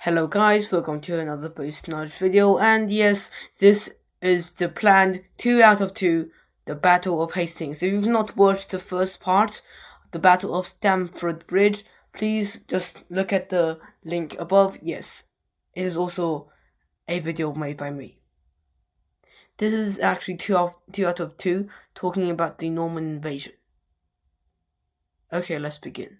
Hello guys, welcome to another post-knowledge video, and yes, this is the planned 2 out of 2, the Battle of Hastings. If you've not watched the first part, the Battle of Stamford Bridge, please just look at the link above. Yes, it is also a video made by me. This is actually 2 out of 2, talking about the Norman invasion. Okay, let's begin.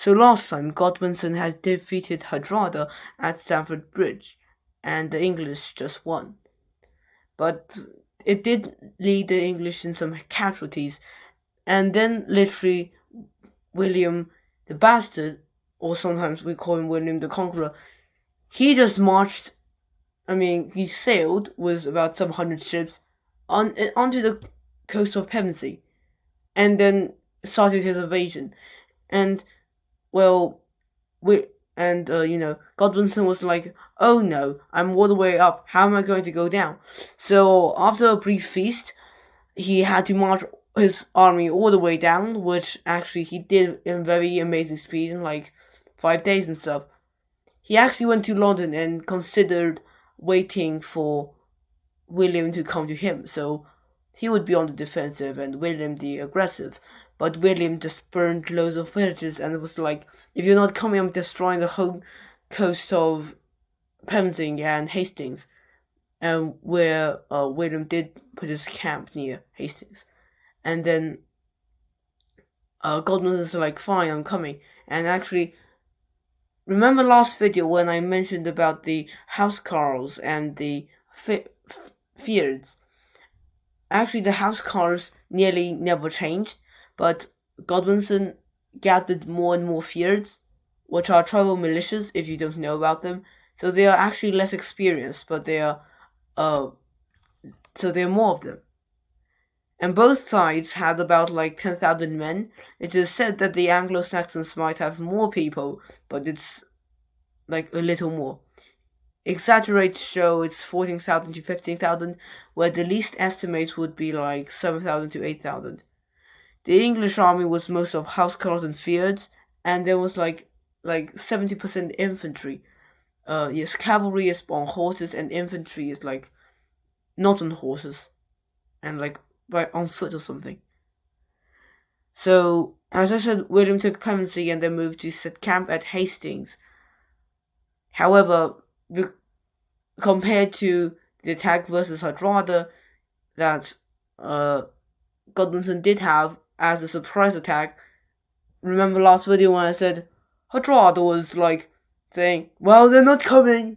So last time, Godwinson had defeated Hardrada at Stamford Bridge, and the English just won. But it did lead the English in some casualties, and then literally William the Bastard, or sometimes we call him William the Conqueror, he just marched, he sailed with about some 100 ships onto the coast of Pevensey, and then started his invasion. And Godwinson was like, oh no, I'm all the way up, how am I going to go down? So after a brief feast, he had to march his army all the way down, which actually he did in very amazing speed, in like 5 days and stuff. He actually went to London and considered waiting for William to come to him, so he would be on the defensive and William the aggressive. But William just burned loads of villages and it was like, if you're not coming, I'm destroying the whole coast of Pevensey and Hastings, where William did put his camp near Hastings. And then Godwin was like, fine, I'm coming. And actually, remember last video when I mentioned about the housecarls and the feuds? Actually, the housecarls nearly never changed, but Godwinson gathered more and more feuds, which are tribal militias if you don't know about them. So they are actually less experienced, but they are so there are more of them. And both sides had about like 10,000 men. It is said that the Anglo-Saxons might have more people, but it's like a little more. Exaggerates show it's 14,000 to 15,000, where the least estimates would be like 7,000 to 8,000. The English army was most of housecarls and feuds, and there was like 70% infantry. Yes, cavalry is on horses, and infantry is like not on horses, and like on foot or something. So, as I said, William took Pevensey and then moved to set camp at Hastings. However, compared to the attack versus Hardrada that Godwinson did have as a surprise attack, remember last video when I said Hardrada was like saying, well, they're not coming,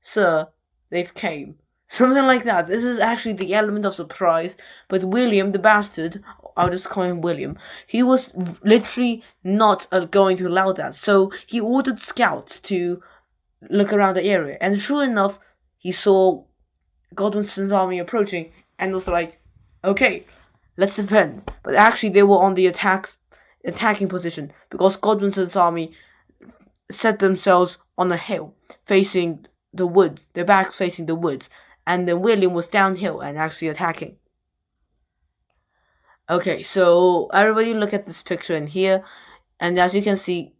sir, they've came. Something like that. This is actually the element of surprise, but William the Bastard, I'll just call him William, he was literally not going to allow that, so he ordered scouts to look around the area, and sure enough, he saw Godwinson's army approaching, and was like, okay, let's defend. But actually, they were on the attacking position, because Godwinson's army set themselves on a hill, facing the woods, their backs facing the woods, and then William was downhill and actually attacking. Okay, so everybody look at this picture in here, and as you can see,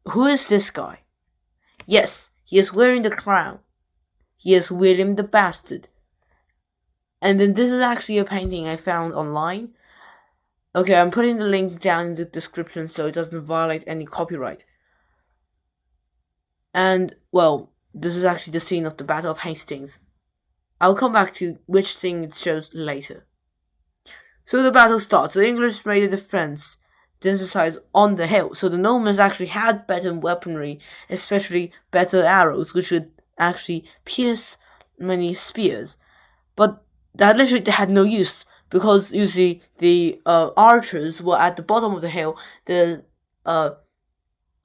who is this guy? Yes, he is wearing the crown. He is William the Bastard. And then this is actually a painting I found online. Okay, I'm putting the link down in the description so it doesn't violate any copyright. And, well, this is actually the scene of the Battle of Hastings. I'll come back to which thing it shows later. So the battle starts. The English made a defense on the hill. So the Normans actually had better weaponry, especially better arrows, which would actually pierce many spears. But that literally had no use, because you see the archers were at the bottom of the hill. The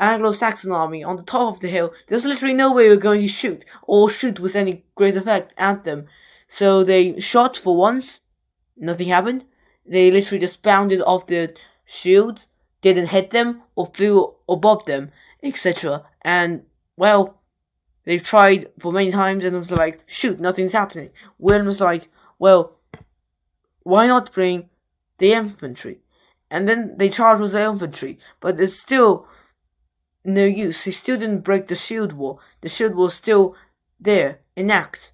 Anglo-Saxon army on the top of the hill. There's literally no way you're going to shoot with any great effect at them. So they shot for once, nothing happened. They literally just bounded off their shields, didn't hit them or flew above them, etc. And, well, they tried for many times and it was like, shoot, nothing's happening. William was like, well, why not bring the infantry? And then they charged with the infantry, but it's still no use. He still didn't break the shield wall. The shield wall was still there, intact.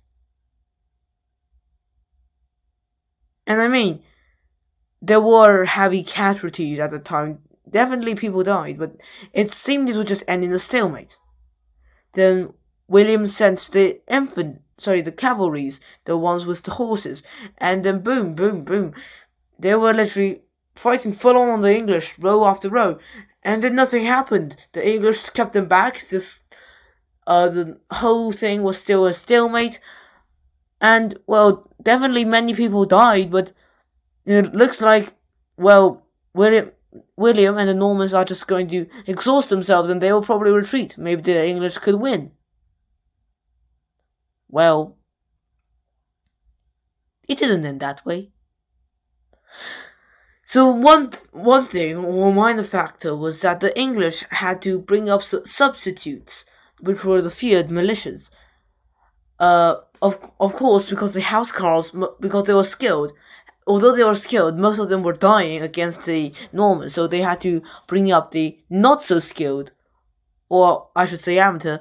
And I mean, there were heavy casualties at the time. Definitely people died, but it seemed it would just end in a stalemate. Then William sent the the cavalries, the ones with the horses, and then boom, boom, boom. They were literally fighting full on the English, row after row, and then nothing happened. The English kept them back. The whole thing was still a stalemate, and well, definitely many people died, but it looks like, well, William and the Normans are just going to exhaust themselves and they will probably retreat. Maybe the English could win. Well, it didn't end that way. So one thing, or minor factor, was that the English had to bring up substitutes, which were the feared militias. Of course, because the housecarls, because they were skilled, although they were skilled, most of them were dying against the Normans, so they had to bring up the not so skilled, or I should say amateur,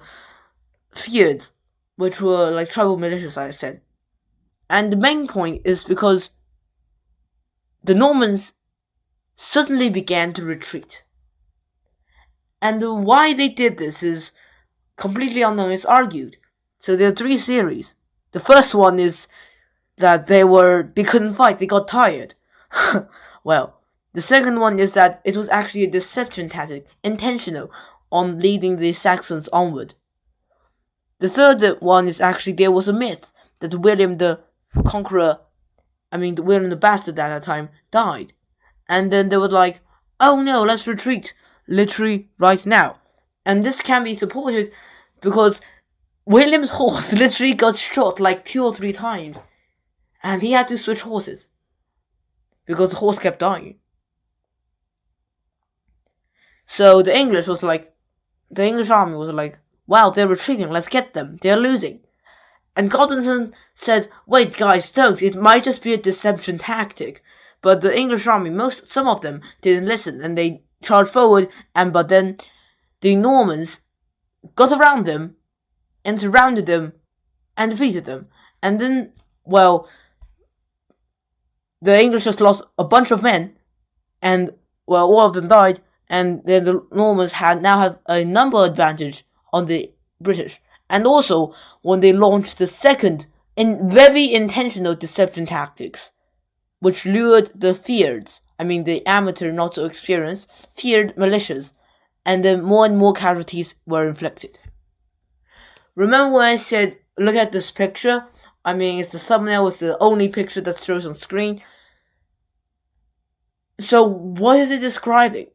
feared, which were like tribal militias, like I said. And the main point is because the Normans suddenly began to retreat. And why they did this is completely unknown, it's argued. So there are 3 theories. The first one is that they couldn't fight, they got tired. Well, the second one is that it was actually a deception tactic, intentional, on leading the Saxons onward. The third one is actually there was a myth that William the Conqueror, William the Bastard at that time, died. And then they were like, oh no, let's retreat, literally right now. And this can be supported because William's horse literally got shot like 2 or 3 times. And he had to switch horses because the horse kept dying. So the English army was like, wow, they're retreating, let's get them, they're losing. And Godwinson said, wait guys, don't, it might just be a deception tactic. But the English army, some of them didn't listen and they charged forward, but then the Normans got around them and surrounded them and defeated them. And then, well, the English just lost a bunch of men, and well, all of them died, and then the Normans now have a number advantage on the British. And also, when they launched the second, very intentional deception tactics, which lured the the amateur, not so experienced, feared militias, and then more and more casualties were inflicted. Remember when I said, look at this picture? It's the thumbnail, it's the only picture that shows on screen. So, what is it describing?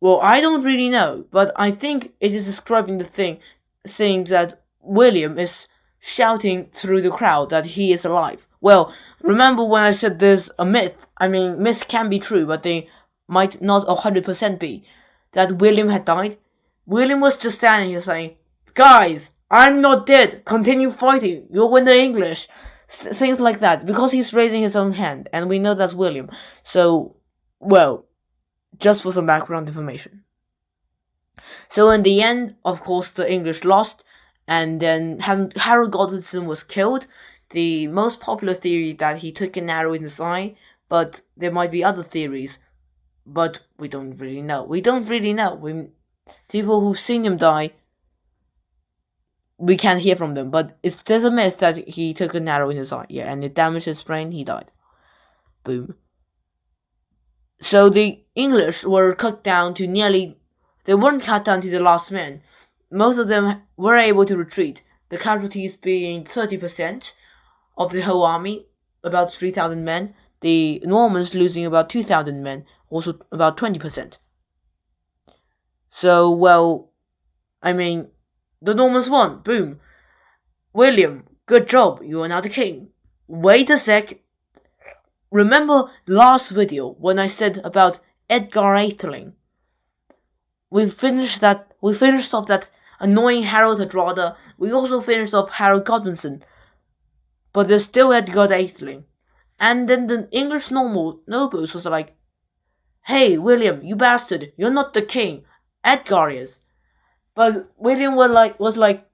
Well, I don't really know, but I think it is describing the saying that William is shouting through the crowd that he is alive. Well, remember when I said there's a myth? Myths can be true, but they might not 100% be. That William had died. William was just standing here saying, guys, I'm not dead, continue fighting, you'll win the English. Things like that, because he's raising his own hand, and we know that's William. So, well, just for some background information. So in the end, of course, the English lost, and then Harold Godwinson was killed. The most popular theory that he took an arrow in his eye, but there might be other theories, but we don't really know. People who've seen him die, we can't hear from them, but there's a myth that he took an arrow in his eye, and it damaged his brain, he died. Boom. So the English were cut down to they weren't cut down to the last man. Most of them were able to retreat, the casualties being 30% of the whole army, about 3,000 men, the Normans losing about 2,000 men, also about 20%. So, well, the Normans won, boom. William, good job, you are now the king. Wait a sec. Remember last video when I said about Edgar Atheling? We finished off that annoying Harold Hardrada. We also finished off Harold Godwinson. But there's still Edgar Atheling. And then the English nobles was like, hey, William, you bastard, you're not the king. Edgar is. But William was like,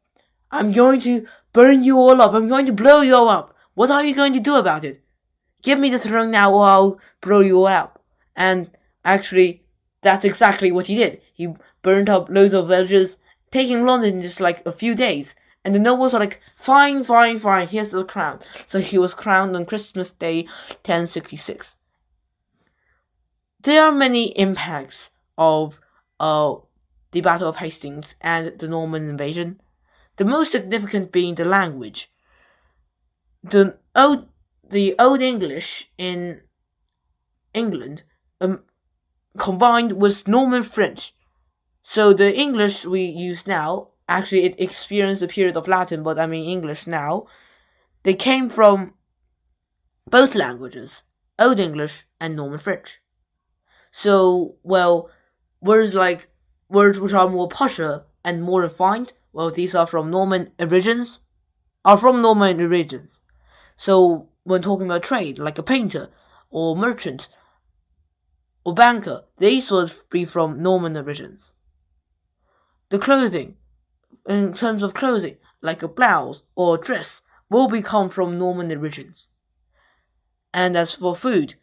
I'm going to burn you all up. I'm going to blow you all up. What are you going to do about it? Give me the throne now or I'll blow you all up. And actually, that's exactly what he did. He burned up loads of villages, taking London in just like a few days. And the nobles were like, fine, here's the crown. So he was crowned on Christmas Day, 1066. There are many impacts of the Battle of Hastings and the Norman invasion. The most significant being the language. The Old English in England combined with Norman French. So the English we use now, actually it experienced a period of Latin, but I mean English now, they came from both languages, Old English and Norman French. So, well, words which are more posher and more refined, well, these are from Norman origins. So, when talking about trade, like a painter, or merchant, or banker, these would be from Norman origins. The clothing, in terms of clothing, like a blouse or a dress, will become from Norman origins. And as for food,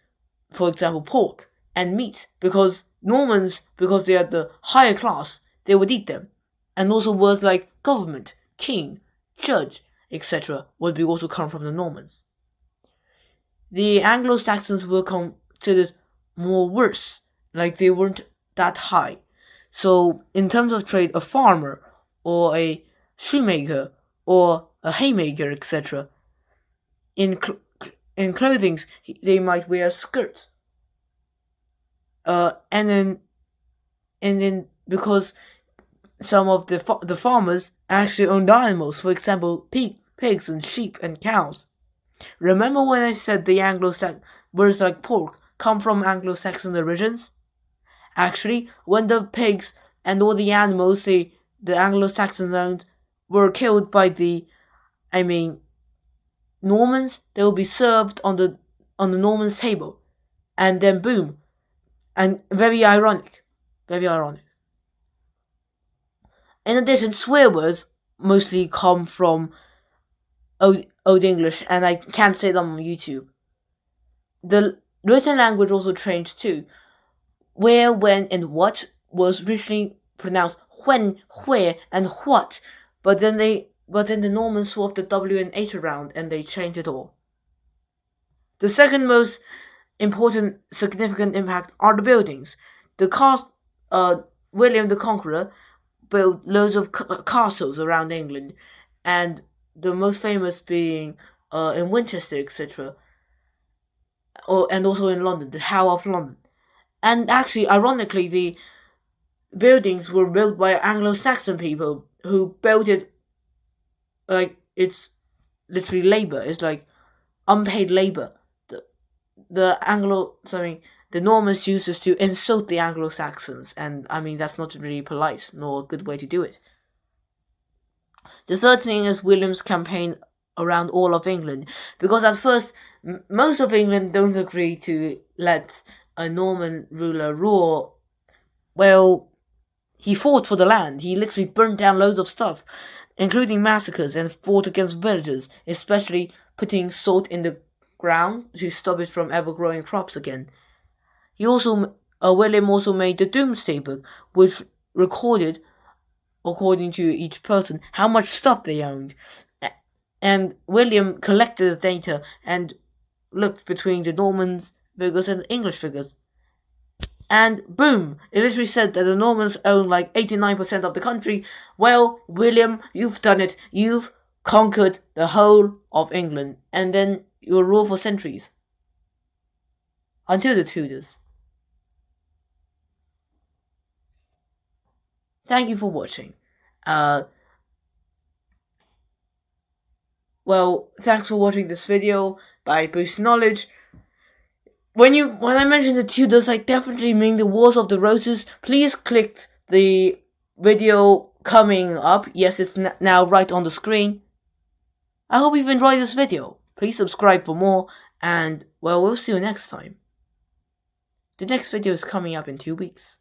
for example, pork and meat, because Normans, because they are the higher class, they would eat them. And also words like government, king, judge, etc. would be also come from the Normans. The Anglo-Saxons were considered more worse, like they weren't that high. So, in terms of trade, a farmer, or a shoemaker, or a haymaker, etc. In clothing, they might wear skirts. And then because some of the farmers actually owned animals, for example, pigs and sheep and cows. Remember when I said the Anglo-Saxon words like pork come from Anglo-Saxon origins? Actually, when the pigs and all the animals the Anglo-Saxons owned were killed by the Normans, they will be served on the Normans' table, and then boom, and very ironic. In addition, swear words mostly come from Old English, and I can't say them on YouTube. The written language also changed too. Where, when, and what was originally pronounced when, where, and what, but then the Normans swapped the W and H around and they changed it all. The second most important significant impact are the buildings. William the Conqueror built loads of castles around England, and the most famous being in Winchester, etc. And also in London, the Tower of London. And actually, ironically, the buildings were built by Anglo-Saxon people who built it like it's literally labor. It's like unpaid labor. The Normans used this to insult the Anglo-Saxons, and I mean that's not really polite nor a good way to do it. The third thing is William's campaign around all of England, because at first most of England don't agree to let a Norman ruler rule. Well, he fought for the land. He literally burnt down loads of stuff, including massacres, and fought against villagers, especially putting salt in the ground to stop it from ever growing crops again. William also made the Doomsday Book, which recorded, according to each person, how much stuff they owned. And William collected the data and looked between the Norman figures and the English figures. And boom, it literally said that the Normans own like 89% of the country. Well, William, you've done it. You've conquered the whole of England, and then you'll rule for centuries. Until the Tudors. Thank you for watching. Well, thanks for watching this video by Boost Knowledge. When I mention the Tudors, I definitely mean the Wars of the Roses. Please click the video coming up. Yes, it's now right on the screen. I hope you've enjoyed this video. Please subscribe for more, and well, we'll see you next time. The next video is coming up in 2 weeks.